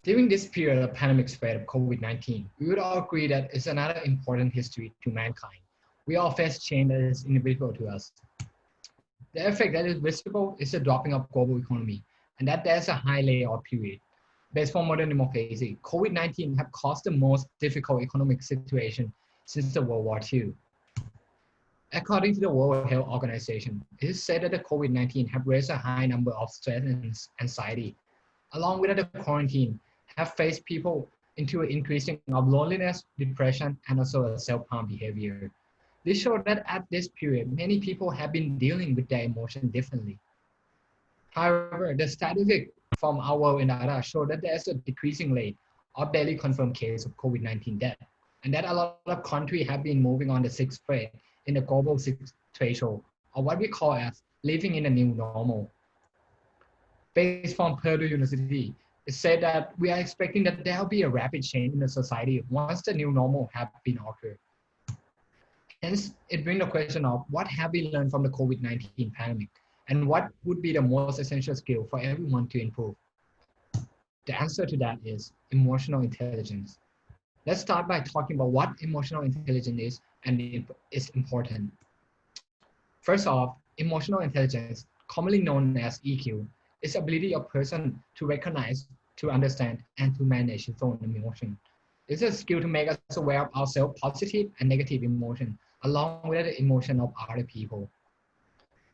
During this period of pandemic spread of COVID-19, we would all agree that it's another important history to mankind. We all face change that is invisible to us. The effect that is visible is the dropping of global economy, and that there's a high layoff period. Based on modern democracy, COVID-19 have caused the most difficult economic situation since the World War II. According to the World Health Organization, it is said that the COVID-19 have raised a high number of stress and anxiety. Along with the quarantine, have faced people into an increasing of loneliness, depression, and also a self-harm behavior. This shows that at this period, many people have been dealing with their emotion differently. However, the statistics from our world and data show that there's a decreasing rate of daily confirmed cases of COVID-19 death, and that a lot of countries have been moving on the sixth phase in the global sixth threshold, or what we call as living in a new normal. Based from Purdue University, it said that we are expecting that there will be a rapid change in the society once the new normal have been occurred. Hence, it brings the question of what have we learned from the COVID-19 pandemic, and what would be the most essential skill for everyone to improve? The answer to that is emotional intelligence. Let's start by talking about what emotional intelligence is and it is important. First off, emotional intelligence, commonly known as EQ, is the ability of a person to recognize, to understand, and to manage his own emotion. It's a skill to make us aware of ourselves, positive and negative emotion, along with the emotion of other people.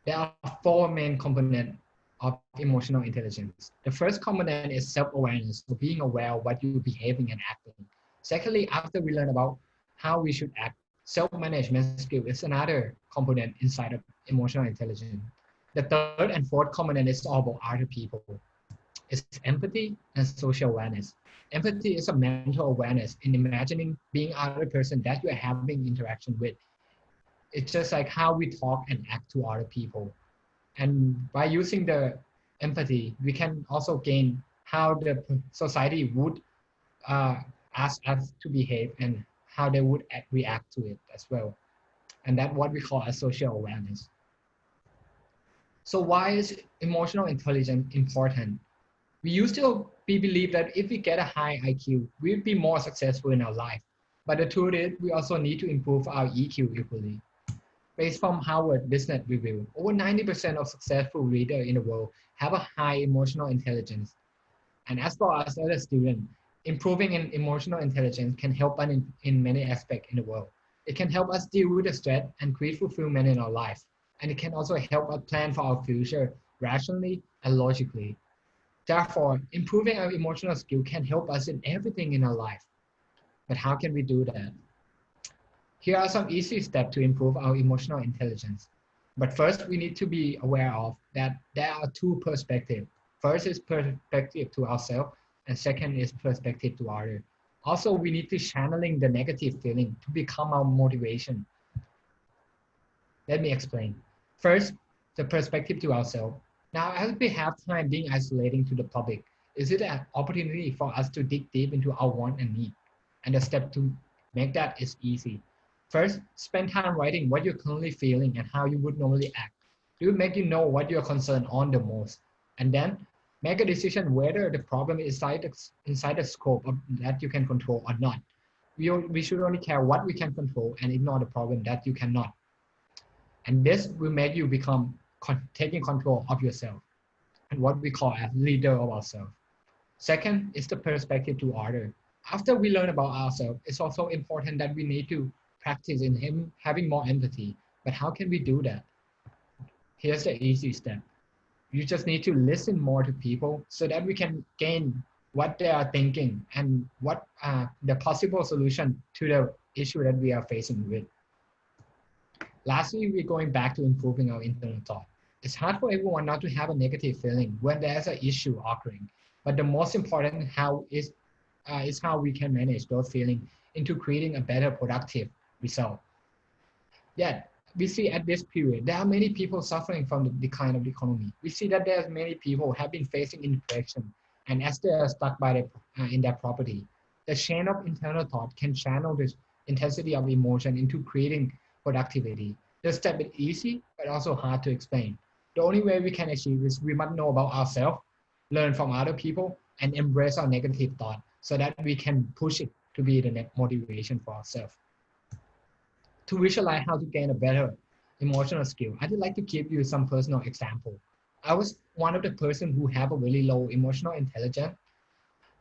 There are four main components of emotional intelligence. The first component is self-awareness, so being aware of what you're behaving and acting. Secondly, after we learn about how we should act, self-management skill is another component inside of emotional intelligence. The third and fourth component is all about other people. It's empathy and social awareness. Empathy is a mental awareness in imagining being other person that you're having interaction with. It's just like how we talk and act to other people. And by using the empathy, we can also gain how the society would ask us to behave and how they would react to it as well. And that's what we call a social awareness. So why is emotional intelligence important? We used to believe that if we get a high IQ, we'll be more successful in our life. But the truth is, we also need to improve our EQ equally. Based from Harvard Business Review, over 90% of successful leaders in the world have a high emotional intelligence. And as for us as a student, improving in emotional intelligence can help us in many aspects in the world. It can help us deal with the stress and create fulfillment in our life. And it can also help us plan for our future rationally and logically. Therefore, improving our emotional skill can help us in everything in our life. But how can we do that? Here are some easy steps to improve our emotional intelligence. But first, we need to be aware of that there are two perspectives. First is perspective to ourselves, and second is perspective to others. Also, we need to channeling the negative feeling to become our motivation. Let me explain. First, the perspective to ourselves. Now, as we have time being isolating to the public, is it an opportunity for us to dig deep into our want and need? And the step to make that is easy. First, spend time writing what you're currently feeling and how you would normally act. It will make you know what you're concerned on the most. And then make a decision whether the problem is inside the scope of that you can control or not. We should only care what we can control and ignore the problem that you cannot. And this will make you become taking control of yourself and what we call as leader of ourselves. Second is the perspective to others. After we learn about ourselves, it's also important that we need to practice in having more empathy. But how can we do that? Here's the easy step. You just need to listen more to people so that we can gain what they are thinking and what the possible solution to the issue that we are facing with. Lastly, we're going back to improving our internal thought. It's hard for everyone not to have a negative feeling when there's an issue occurring, but the most important is how we can manage those feelings into creating a better productive result. Yet, we see at this period, there are many people suffering from the decline of the economy. We see that there's many people have been facing inflation, and as they are stuck in their property, the chain of internal thought can channel this intensity of emotion into creating productivity. The step is easy, but also hard to explain. The only way we can achieve is we must know about ourselves, learn from other people, and embrace our negative thought so that we can push it to be the motivation for ourselves. To visualize how to gain a better emotional skill, I'd like to give you some personal example. I was one of the person who have a really low emotional intelligence,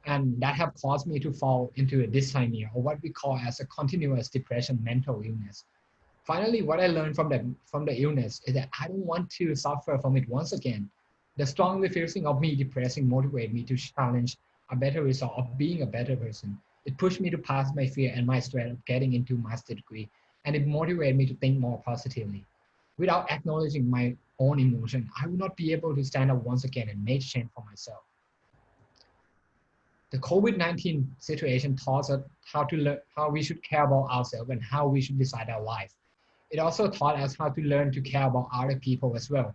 and that have caused me to fall into a dysthymia, or what we call as a continuous depression mental illness. Finally, what I learned from the illness is that I don't want to suffer from it once again. The strong refusing of me depressing motivated me to challenge a better result of being a better person. It pushed me to pass my fear and my stress of getting into master degree, and it motivated me to think more positively. Without acknowledging my own emotion, I would not be able to stand up once again and make change for myself. The COVID-19 situation taught us how to learn how we should care about ourselves and how we should decide our life. It also taught us how to learn to care about other people as well.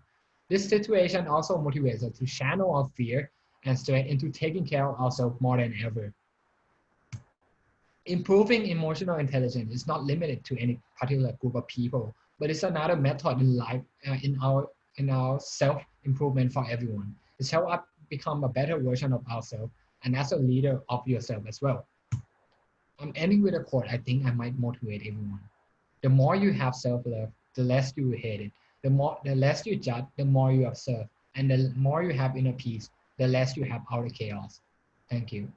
This situation also motivates us to channel our fear and strength into taking care of ourselves more than ever. Improving emotional intelligence is not limited to any particular group of people, but it's another method in life, in our self improvement for everyone. It's help us become a better version of ourselves and as a leader of yourself as well. I'm ending with a quote I think I might motivate everyone. The more you have self-love, the less you hate it. The less you judge, the more you observe. And the more you have inner peace, the less you have outer chaos. Thank you.